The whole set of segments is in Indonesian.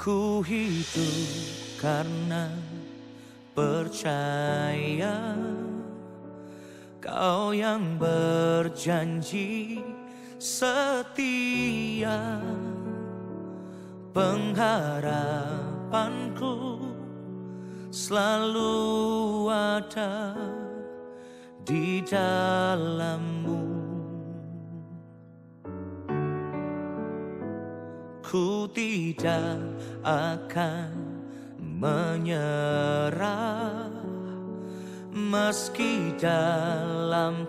Ku hidup karena percaya Kau yang berjanji setia. Pengharapanku selalu ada di dalam-Mu. Ku tidak akan menyerah meski dalam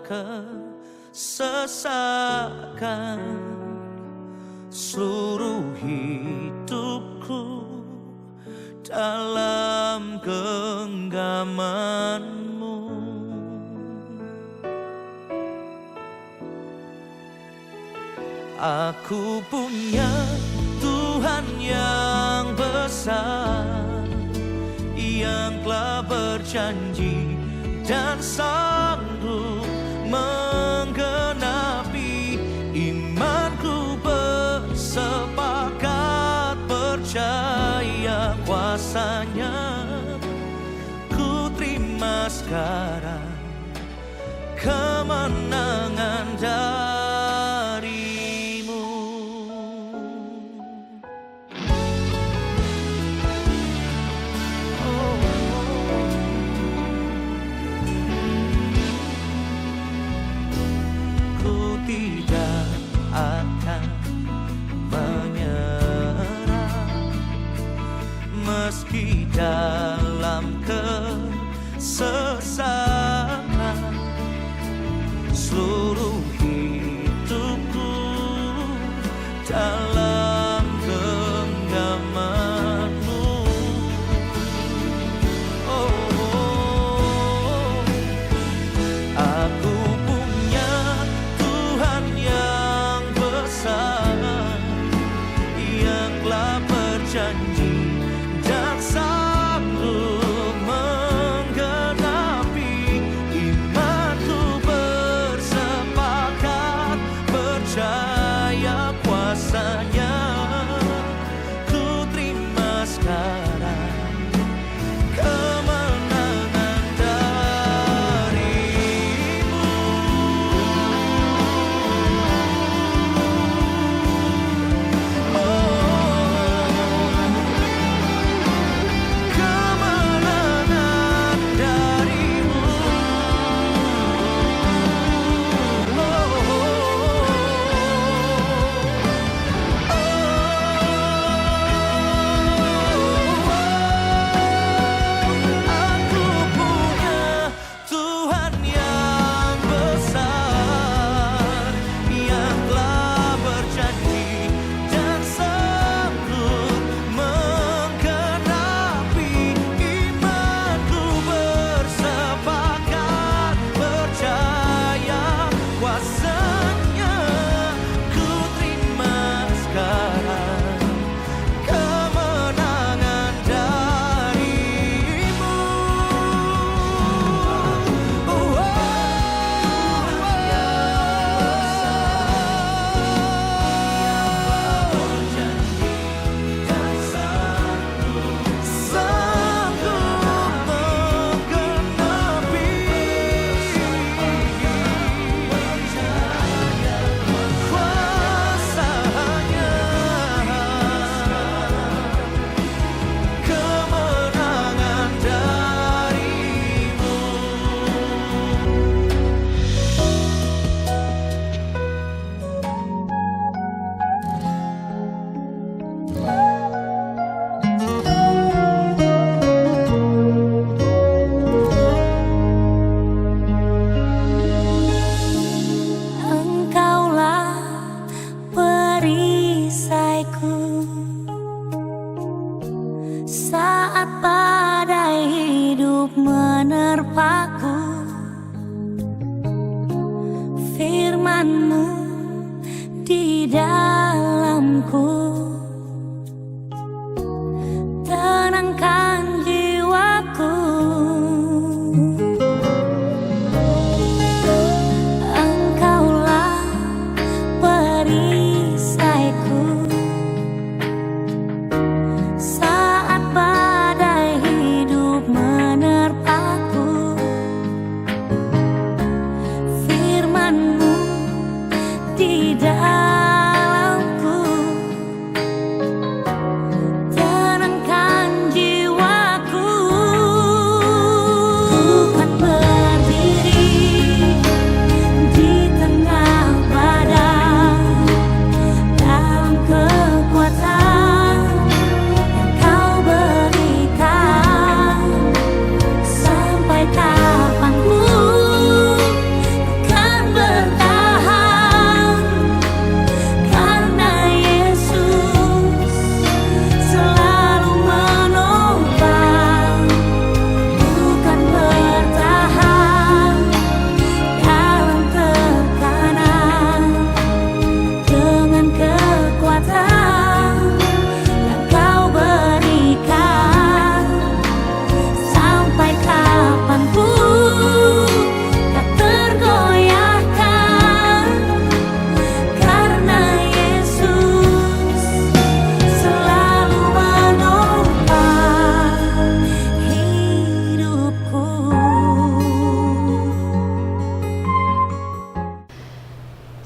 kesesakan. Seluruh hidupku dalam genggaman-Mu. Aku punya Tuhan yang besar, yang telah berjanji dan sanggup menggenapi. Imanku bersepakat percaya kuasa-Nya. Ku terima sekarang kemenangan dari-Mu. Ku tidak akan menyerah meski dalam kesesakan. Seluruh hidupku dalam genggaman-Mu. Aku punya Tuhan yang besar, yang telah berjanji dan sanggup menggenapi. Imanku bersepakat percaya kuasa-Nya. Ku terima sekarang kemenangan dari-Mu. Kemenangan dari-Mu. Aku punya Tuhan yang besar, yang telah berjanji dan sanggup menggenapi. Imanku bersepakat percaya kuasa-Nya. Ku terima sekarang kemenangan dari-Mu. Sanggup menggenapi kuasa-Nya. Kemenangan dari-Mu. Engkaulah perisaiku saat badai hidup menerpaku. Firman-Mu di dalamku tenangkan jiwaku. Engkaulah perisaiku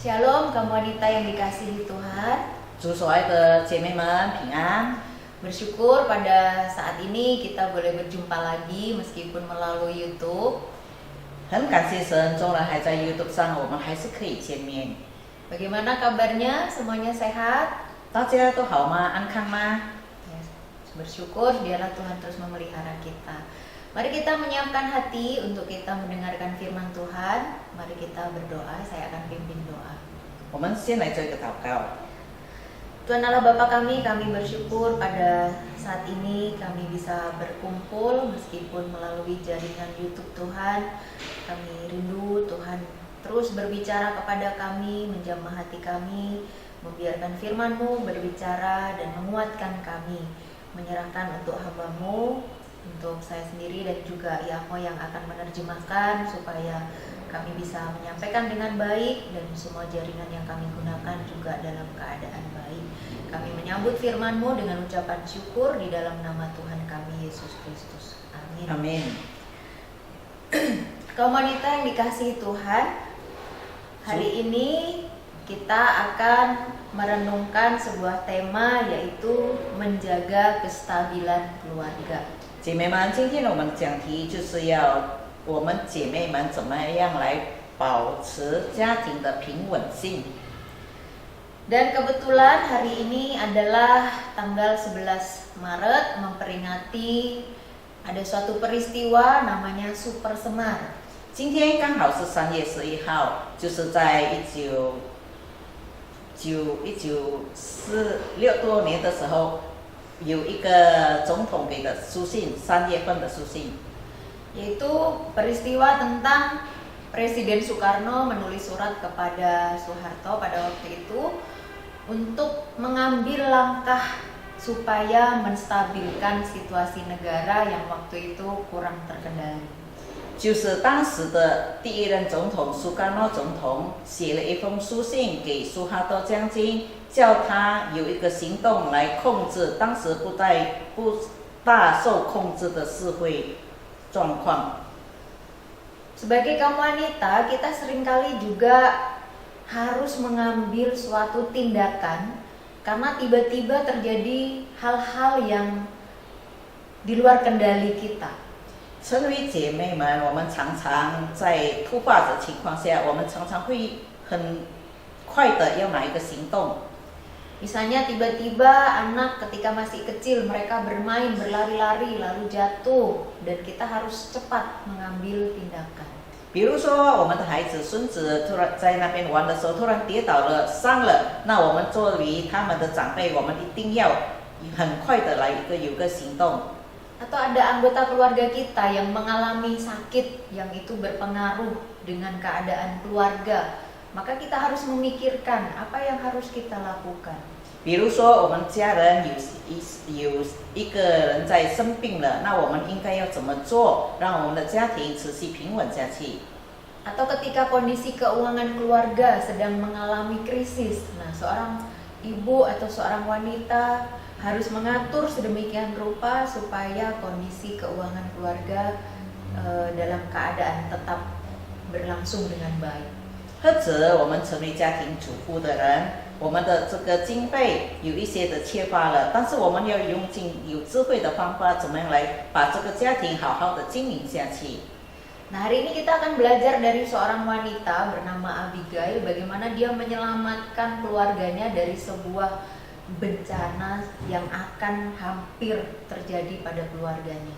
Shalom kaum wanita yang dikasihi Tuhan. 祝所爱的姐妹们平安。 Bersyukur pada saat ini kita boleh berjumpa lagi meskipun melalui YouTube. 很感谢神，纵然还在 YouTube 上，我们还是可以见面。 Bagaimana kabarnya? Semuanya sehat? 大家都好吗？安康吗？ Ya, bersyukur biarlah Tuhan terus memelihara kita. Mari kita menyiapkan hati untuk kita mendengarkan firman Tuhan. Mari kita berdoa, saya akan pimpin doa. 我们先来做一个祷告。 Tuhan Allah Bapa kami bersyukur pada saat ini kami bisa berkumpul meskipun melalui jaringan YouTube Tuhan. Kami rindu Tuhan terus berbicara kepada kami, menjamah hati kami, membiarkan firman-Mu berbicara dan menguatkan kami. Menyerahkan untuk hamba-Mu, untuk saya sendiri dan juga Yahmo yang akan menerjemahkan supaya kami bisa menyampaikan dengan baik dan semua jaringan yang kami gunakan juga dalam keadaan baik. Kami menyambut firman-Mu dengan ucapan syukur di dalam nama Tuhan kami Yesus Kristus. Amin. Amin. Kaum wanita yang dikasihi Tuhan, hari ini kita akan merenungkan sebuah tema yaitu menjaga kestabilan keluarga. 姐妹们，今天我们讲题就是要我们姐妹们怎么样来保持家庭的平稳性。 Dan kebetulan hari ini adalah tanggal 11 Maret memperingati ada suatu peristiwa namanya Super Semar. 今天刚好是3月11号，就是在1946多年的时候，有一个总统给的书信，3月份的书信。 Yaitu peristiwa tentang Presiden Soekarno menulis surat kepada Soeharto pada waktu itu untuk mengambil langkah supaya menstabilkan situasi negara yang waktu itu kurang terkendali. 就是当时的第一任总统苏甘诺总统写了一封书信给苏哈多将军，叫他有一个行动来控制当时不大受控制的社会状况。 Sebagai kaum wanita, kita seringkali juga harus mengambil suatu tindakan karena tiba-tiba terjadi hal-hal yang di luar kendali kita. 成为姐妹们，我们常常在突发的情况下，我们常常会很快的要拿一个行动。 Misalnya tiba-tiba anak ketika masih kecil mereka bermain berlari-lari lalu jatuh dan kita harus cepat mengambil tindakan. 比如说，我们的孩子、孙子突然在那边玩的时候，突然跌倒了、伤了，那我们作为他们的长辈，我们一定要很快的来有个行动。 Atau ada anggota keluarga kita yang mengalami sakit yang itu berpengaruh dengan keadaan keluarga, maka kita harus memikirkan apa yang harus kita lakukan. 比如说，我们家人有一个人在生病了，那我们应该要怎么做，让我们的家庭持续平稳下去？ Atau ketika kondisi keuangan keluarga sedang mengalami krisis, nah seorang ibu atau seorang wanita harus mengatur sedemikian rupa supaya kondisi keuangan keluarga dalam keadaan tetap berlangsung dengan baik. 或者我们成为家庭主妇的人，我们的这个经费有一些的缺乏了，但是我们要用尽有智慧的方法，怎么样来把这个家庭好好的经营下去？ Nah hari ini kita akan belajar dari seorang wanita bernama Abigail bagaimana dia menyelamatkan keluarganya dari sebuah bencana yang akan hampir terjadi pada keluarganya.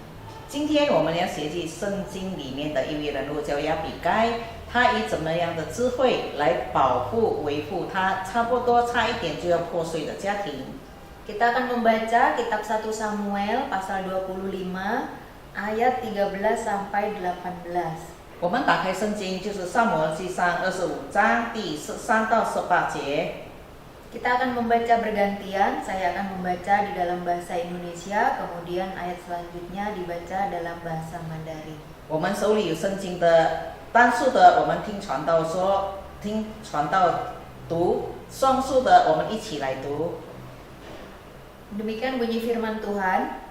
今天我们要学习圣经里面的一位人物叫亚比该，他以怎么样的智慧来保护、维护他差不多差一点就要破碎的家庭。 Kita akan membaca kitab 1 Samuel pasal 25 ayat 13 sampai 18. 我们打开圣经，就是撒母耳记上25章第13到18节。 Kita akan membaca bergantian, saya akan membaca di dalam bahasa Indonesia, kemudian ayat selanjutnya dibaca dalam bahasa Mandarin. 我们手里有圣经的单数的，我们听传道读；双数的，我们一起来读。 Demikian bunyi firman Tuhan.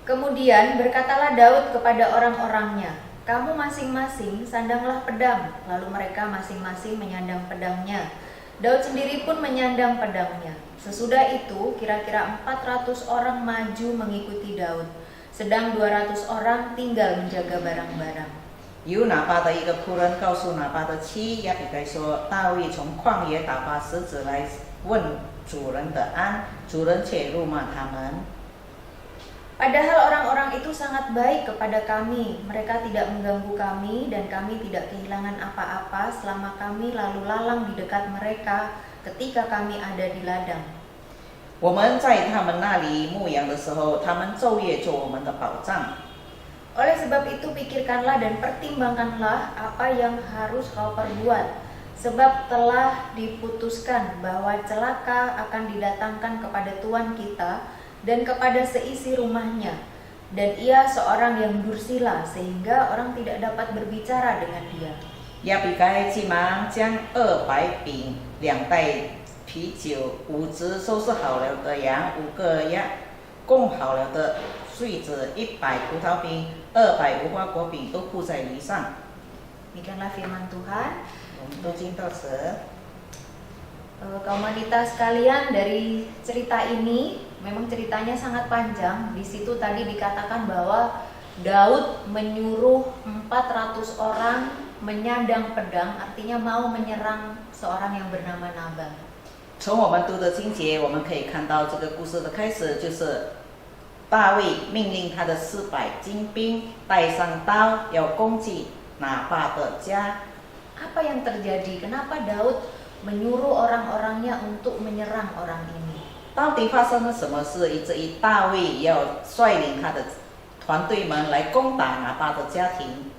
Kemudian berkatalah Daud kepada orang-orangnya, kamu masing-masing sandanglah pedang. Lalu mereka masing-masing menyandang pedangnya. Daud sendiri pun menyandang pedangnya. Sesudah itu kira-kira 400 orang maju mengikuti Daud, sedang 200 orang tinggal menjaga barang-barang. 有拿巴的一个仆人告诉拿巴的妻亚比该说：“大卫从旷野打发使者来问主人的安，主人却辱骂他们。” Padahal orang-orang itu sangat baik kepada kami. Mereka tidak mengganggu kami dan kami tidak kehilangan apa-apa selama kami lalu lalang di dekat mereka ketika kami ada di ladang. 我们在他们那里牧羊的时候，他们昼夜做我们的保障。 Oleh sebab itu pikirkanlah dan pertimbangkanlah apa yang harus kau perbuat. Sebab telah diputuskan bahwa celaka akan didatangkan kepada Tuhan kita dan kepada seisi rumahnya. Dan ia seorang yang dursila sehingga orang tidak dapat berbicara dengan dia. 亚比该急忙将200饼、2袋啤酒、5只收拾好了的羊、5个供好了的穗子、100葡萄饼、200无花果饼都铺在驴上。 Demikianlah firman Tuhan. 我们都经到此。 Kaum wanita sekalian, dari cerita ini memang ceritanya sangat panjang. Di situ tadi dikatakan bahwa Daud menyuruh 400 orang menyandang pedang, artinya mau menyerang seorang yang bernama Nabal. 从我们读的经节，我们可以看到这个故事的开始就是大卫命令他的400精兵带上刀，要攻击拿巴的家。 Apa yang terjadi? Kenapa Daud menyuruh orang-orangnya untuk menyerang orang ini? 到底发生了什么事，以至于大卫要率领他的团队们来攻打拿巴的家庭？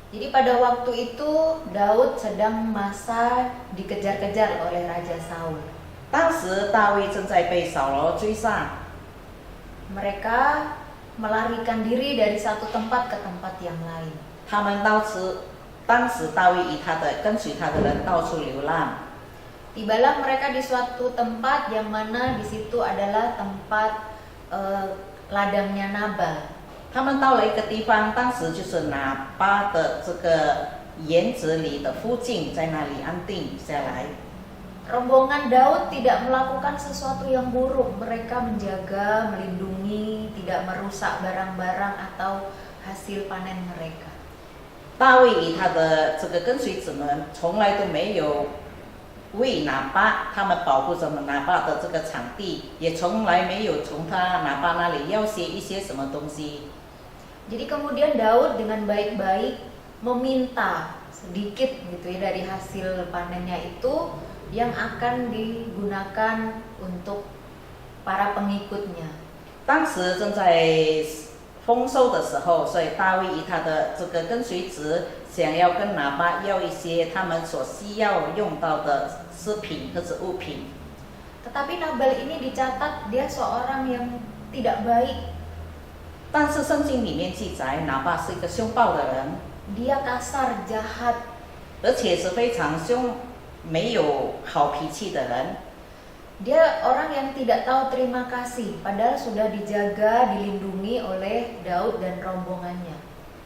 Jadi pada waktu itu Daud sedang masa dikejar-kejar oleh Raja Saul. 当时大卫正在被扫罗追杀， Mereka melarikan diri dari satu tempat ke tempat yang lain. 他们当时大卫与他的跟随他的人到处流浪。 Tibalah mereka di suatu tempat yang mana di situ adalah tempat ladangnya Nabal. 他们到了一个地方，当时就是拿巴的这个园子里的附近，在那里安定下来。 Rombongan Daud tidak melakukan sesuatu yang buruk. Mereka menjaga, melindungi, tidak merusak barang-barang atau hasil panen mereka. 大卫与他的这个跟随者们从来都没有为拿巴他们保护着拿巴的这个场地，也从来没有从他拿巴那里要挟一些什么东西。 Jadi kemudian Daud dengan baik-baik meminta sedikit gitu ya dari hasil panennya itu yang akan digunakan untuk para pengikutnya. 当时正在丰收的时候，所以大卫与他的这个跟随者想要跟拿巴要一些他们所需要用到的食品或者物品。 Tetapi Nabal ini dicatat dia seorang yang tidak baik. 但是圣经里面记载，拿巴是一个凶暴的人， Dia kasar, jahat. 而且是非常凶、没有好脾气的人。 Dia orang yang tidak tahu terima kasih, padahal sudah dijaga, dilindungi oleh Daud dan rombongannya.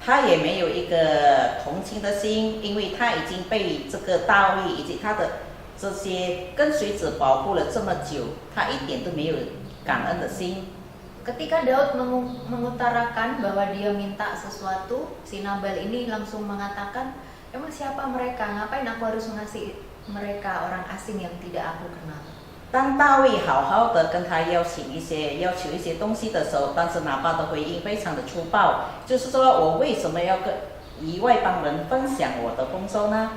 他也没有一个同情的心，因为他已经被这个大卫以及他的这些跟随者保护了这么久，他一点都没有感恩的心。 Ketika Daud mengutarakan bahwa dia minta sesuatu, si Nabal ini langsung mengatakan, emang siapa mereka? Ngapain aku harus ngasih mereka orang asing yang tidak aku kenal? 当大卫好好的跟他要求一些东西的时候，但是拿巴的回应非常的粗暴，就是说我为什么要与外邦人分享我的丰收呢？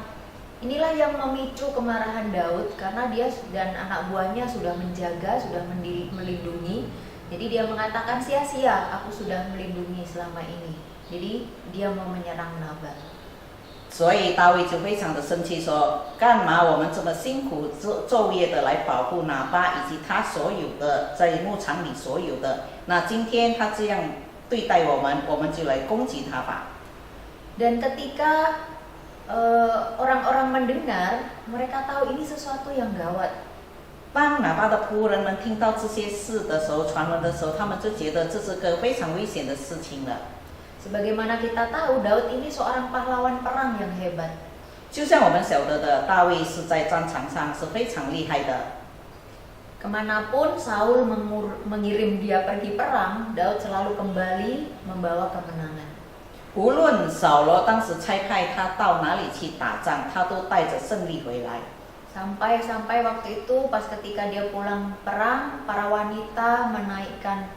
Inilah yang memicu kemarahan Daud karena dia dan anak buahnya sudah menjaga, sudah melindungi. Jadi dia mengatakan sia-sia aku sudah melindungi selama ini. Jadi dia mau menyerang Nabal. 所以大卫就非常的生气，说：“干嘛我们这么辛苦昼夜的来保护拿巴以及他所有的在牧场里所有的？那今天他这样对待我们，我们就来攻击他吧。” Dan ketika orang-orang mendengar, mereka tahu ini sesuatu yang gawat. 当拿巴的仆人们听到这些事的时候，传闻的时候，他们就觉得这是个非常危险的事情了。Sebagaimana kita tahu, Daud ini seorang pahlawan perang yang hebat. 就像我们晓得的，大卫是在战场上是非常厉害的。 Kemanapun Saul mengirim dia pergi perang, Daud selalu kembali membawa kemenangan. 无论扫罗当时差派他到哪里去打仗，他都带着胜利回来。 Sampai waktu itu pas ketika dia pulang perang, para wanita menaikkan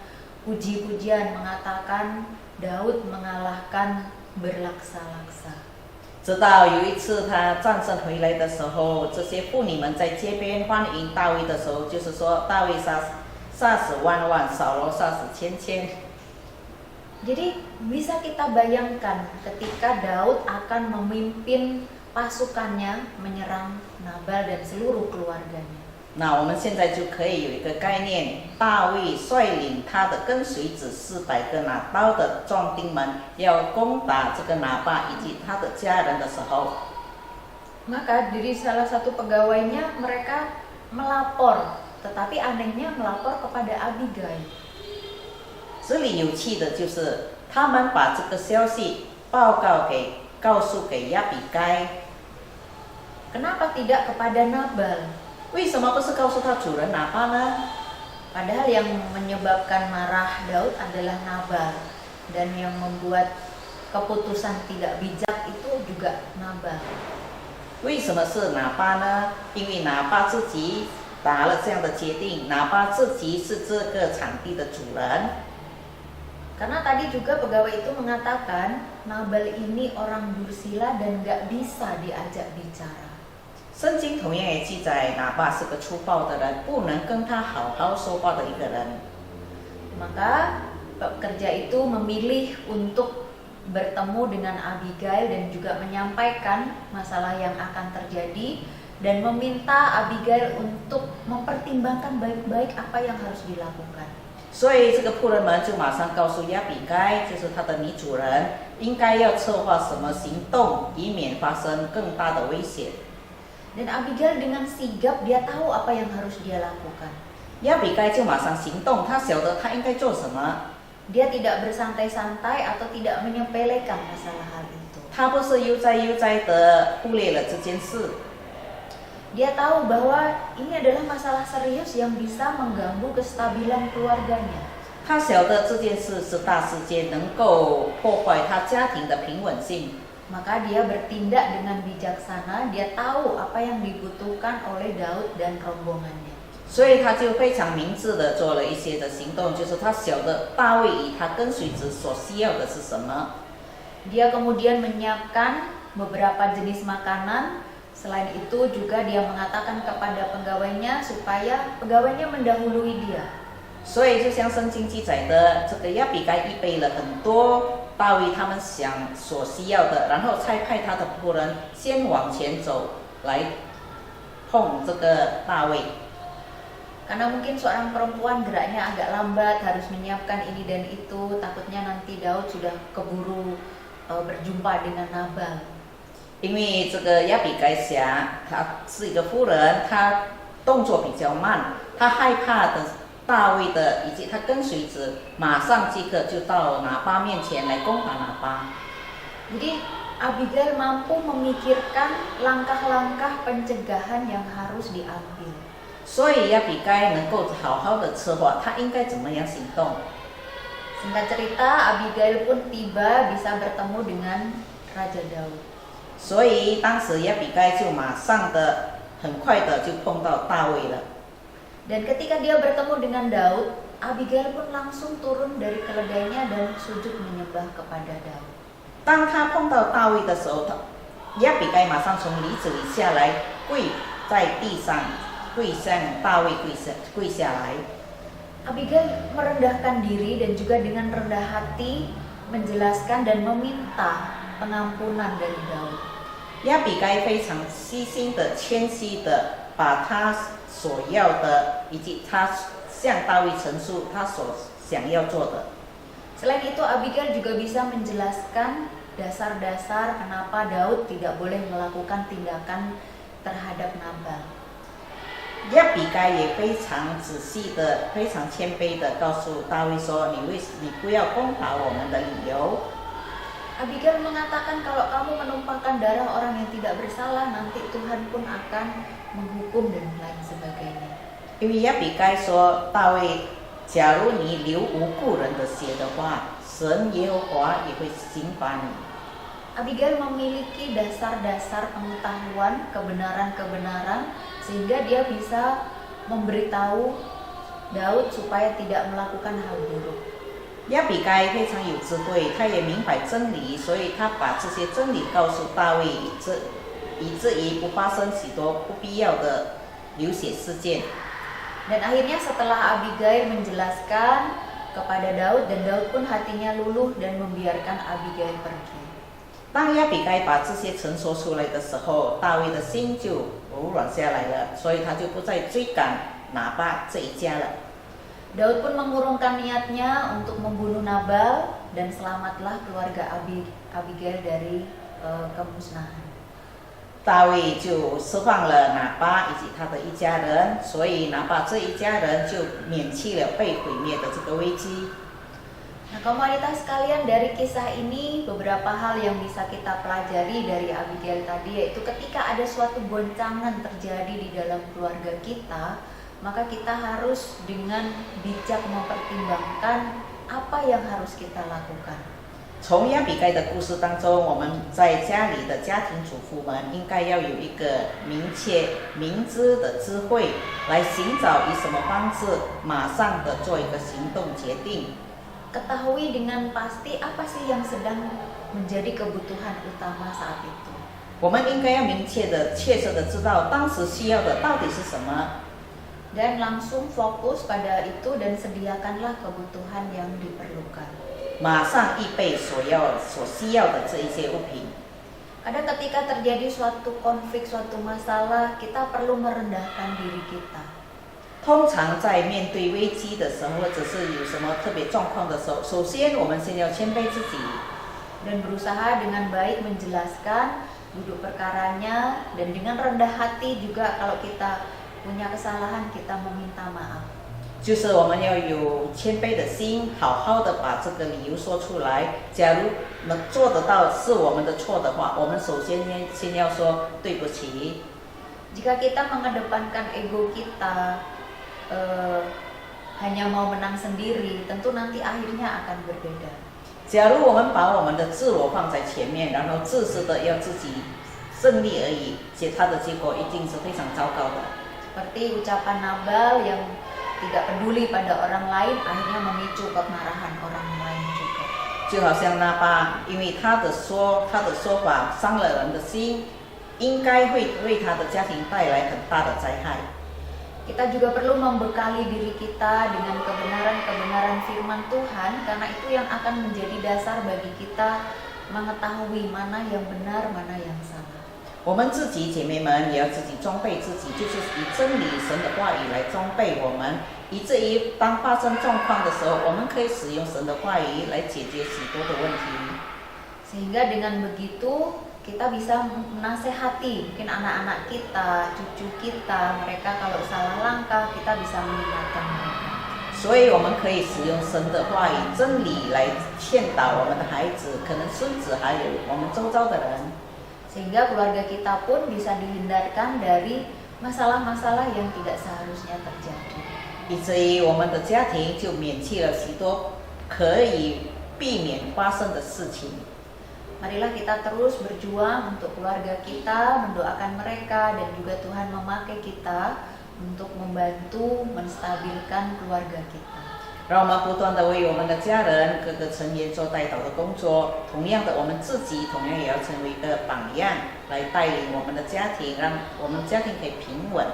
puji-pujian mengatakan Daud mengalahkan berlaksa-laksa. 直到有一次他战胜回来的时候，这些妇女们在街边欢迎大卫的时候，就是说大卫杀死万万，扫罗杀死千千。 Jadi bisa kita bayangkan ketika Daud akan memimpin pasukannya menyerang Nabal dan seluruh keluarganya. 那我们现在就可以有一个概念，大卫率领他的跟随者400个拿刀的壮丁们，要攻打这个拿巴以及他的家人的时候， Maka dari salah satu pegawainya mereka melapor, tetapi anehnya melapor kepada Abigail. 这里有趣的就是他们把这个消息告诉给亚比该， Kenapa tidak kepada Nabal? 为什么不是告诉他主人拿巴呢？ Padahal yang menyebabkan marah Daud adalah Nabal, dan yang membuat keputusan tidak bijak itu juga Nabal. 为什么是拿巴呢？因为拿巴自己打了这样的决定，拿巴自己是这个场地的主人。 Karena tadi juga pegawai itu mengatakan Nabal ini orang dursila dan gak bisa diajak bicara. 圣经同样也记载，拿巴是个粗暴的人，不能跟他好好说话的一个人。 Maka pekerja itu memilih untuk bertemu dengan Abigail dan juga menyampaikan masalah yang akan terjadi dan meminta Abigail untuk mempertimbangkan baik-baik apa yang harus dilakukan. 所以这个仆人们就马上告诉亚比该，就是他的女主人，应该要策划什么行动，以免发生更大的危险。 Dan Abigail dengan sigap dia tahu apa yang harus dia lakukan. 亚比该就马上行动，他晓得他应该做什么。 Dia tidak bersantai-santai atau tidak menyepelekan masalah hal itu. 他不是悠哉的忽略了这件事。 Dia tahu bahwa ini adalah masalah serius yang bisa mengganggu kestabilan keluarganya. 他晓得这件事是大事件，能够破坏他家庭的平稳性。 Maka dia bertindak dengan bijaksana, dia tahu apa yang dibutuhkan oleh Daud dan rombongannya. 所以他就非常明智的做了一些的行动，就是他晓得大卫与他跟随者所需要的是什么。 Dia kemudian menyiapkan beberapa jenis makanan. Selain itu juga dia mengatakan kepada pegawainya supaya pegawainya mendahului dia. 所以就像圣经记载的，这个亚比该预备了很多大卫他们所需要的，然后差派他的仆人先往前走来碰这个大卫。 Karena mungkin seorang perempuan geraknya agak lambat, harus menyiapkan ini dan itu, takutnya nanti Daud sudah keburu berjumpa dengan Nabal. 因为这个亚比该侠，她是一个妇人，她动作比较慢，她害怕的大卫的以及他跟随者马上即刻就到拿巴面前来攻打拿巴。 Jadi Abigail mampu memikirkan langkah-langkah pencegahan yang harus diambil. 所以亚比该能够好好的策划，他应该怎么样行动。 Singkat cerita, Abigail pun tiba bisa bertemu dengan Raja Daud. 所以当时亚比该就马上的、很快的就碰到大卫了。 Dan ketika dia bertemu dengan Daud, Abigail pun langsung turun dari keledainya dan sujud menyembah kepada Daud. 当他碰到大卫的时候，亚比该马上从驴子里下来，跪在地上，向大卫跪下来。 Abigail merendahkan diri dan juga dengan rendah hati menjelaskan dan meminta pengampunan dari Daud. 亚比该非常细心的、谦虚的，把他所要的以及他向大卫陈述他所想要做的。 Selain itu, Abigail juga bisa menjelaskan dasar-dasar kenapa Daud tidak boleh melakukan tindakan terhadap Nabal. 亚比该也非常仔细的、非常谦卑的告诉大卫说：“你不要攻打我们的理由。” Abigail mengatakan kalau kamu menumpahkan darah orang yang tidak bersalah, nanti Tuhan pun akan menghukum dan lain sebagainya. 因为亚比该说，大卫，假如你流无辜人的血的话，神耶和华也会刑罚你。 Abigail memiliki dasar-dasar pengetahuan, kebenaran-kebenaran, sehingga dia bisa memberitahu Daud supaya tidak melakukan hal buruk. 亚比该非常有智慧，他也明白真理，所以他把这些真理告诉大卫，以至于不发生许多不必要的流血事件。 Dan akhirnya setelah Abigail menjelaskan kepada Daud, dan Daud pun hatinya luluh dan membiarkan Abigail pergi. 当亚比该把这些陈说出来的时候，大卫的心就柔软下来了，所以他就不再追赶拿巴这一家了。 Daud pun mengurungkan niatnya untuk membunuh Nabal, dan selamatlah keluarga Abigail dari kemusnahan. 大卫就释放了拿巴以及他的一家人，所以拿巴这一家人就免去了被毁灭的这个危机。 Nah, kaum wanita sekalian, dari kisah ini beberapa hal yang bisa kita pelajari dari Abigail tadi, yaitu ketika ada suatu goncangan terjadi di dalam keluarga kita, maka kita harus dengan bijak mempertimbangkan apa yang harus kita lakukan. 从亚比该的故事当中，我们在家里的家庭主妇们应该要有一个明知的智慧，来寻找以什么方式马上的做一个行动决定。 Ketahui dengan pasti apa sih yang sedang menjadi kebutuhan utama saat itu. 我们应该要明确的、确切的知道当时需要的到底是什么， Dan langsung fokus pada itu dan sediakanlah kebutuhan yang diperlukan. 马上预备所需要的这一些物品。 Kadang ketika terjadi suatu konflik, suatu masalah, kita perlu merendahkan diri kita. 通常在面对危机的时候，或者是有什么特别状况的时候，首先我们先要谦卑自己， Dan berusaha dengan baik menjelaskan duduk perkaranya, dan dengan rendah hati juga kalau kita punya kesalahan kita meminta maaf. 就是我们要有谦卑的心，好好的把这个理由说出来。假如能做得到是我们的错的话，我们首先先要说对不起。 Jika kita mengedepankan ego kita, hanya mau menang sendiri, tentu nanti akhirnya akan berbeda. 假如我们把我们的自我放在前面，然后自私的要自己胜利而已，它的结果一定是非常糟糕的。 Seperti ucapan Nabal yang tidak peduli pada orang lain, akhirnya memicu kemarahan orang lain juga. 就好像拿巴，因为他的说法伤了人的心，应该会为他的家庭带来很大的灾害。 Kita juga perlu membekali diri kita dengan kebenaran-kebenaran firman Tuhan, karena itu yang akan menjadi dasar bagi kita mengetahui mana yang benar, mana yang salah. 我们自己姐妹们也要自己装备自己，就是以真理神的话语来装备我们，以至于当发生状况的时候，我们可以使用神的话语来解决许多的问题。 Sehingga dengan begitu kita bisa menasehati mungkin anak-anak kita, cucu kita, mereka kalau salah langkah kita bisa mengingatkan mereka. 所以我们可以使用神的话语、真理来劝导我们的孩子，可能孙子还有我们周遭的人。 Sehingga keluarga kita pun bisa dihindarkan dari masalah-masalah yang tidak seharusnya terjadi. 以至于我们的家庭就免去了许多可以避免发生的事情。 Marilah kita terus berjuang untuk keluarga kita, mendoakan mereka, dan juga Tuhan memakai kita untuk membantu menstabilkan keluarga kita. 让我们不断的为我们的家人、各个成员做带导的工作。同样的，我们自己同样也要成为一个榜样，来带领我们的家庭，让我们家庭可以平稳。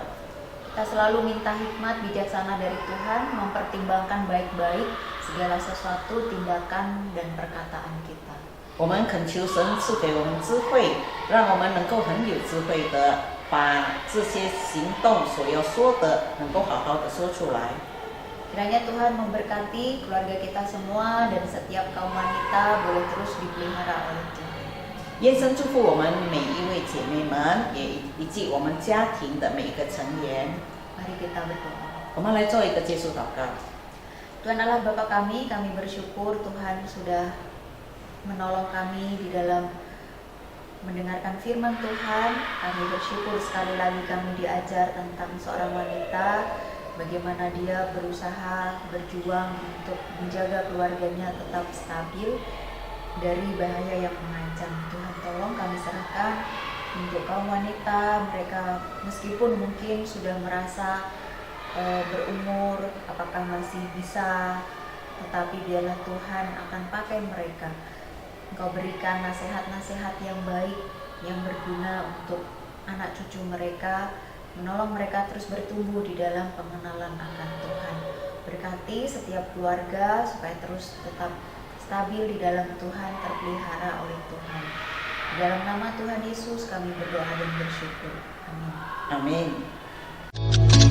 Kita selalu minta hikmat bijaksana dari Tuhan, mempertimbangkan baik-baik segala sesuatu tindakan dan perkataan kita. 我们恳求神赐给我们智慧，让我们能够很有智慧的把这些行动所要说的，能够好好的说出来。 Kiranya Tuhan memberkati keluarga kita semua, dan setiap kaum wanita boleh terus dipelihara oleh Tuhan. 愿神祝福我们每一位姐妹们，也以及我们家庭的每一个成员。 Mari kita berdoa. 我们来做一个结束祷告。 Tuhan Allah Bapa kami bersyukur Tuhan sudah menolong kami di dalam mendengarkan firman Tuhan. Kami bersyukur sekali lagi kami diajar tentang seorang wanita, bagaimana dia berusaha berjuang untuk menjaga keluarganya tetap stabil dari bahaya yang mengancam. Tuhan tolong kami serahkan untuk kaum wanita, mereka meskipun mungkin sudah merasa berumur, apakah masih bisa, tetapi biarlah Tuhan akan pakai mereka. Engkau berikan nasihat-nasihat yang baik, yang berguna untuk anak cucu mereka, menolong mereka terus bertumbuh di dalam pengenalan akan Tuhan. Berkati setiap keluarga supaya terus tetap stabil di dalam Tuhan, terpelihara oleh Tuhan. Di dalam nama Tuhan Yesus kami berdoa dan bersyukur. Amin. Amin.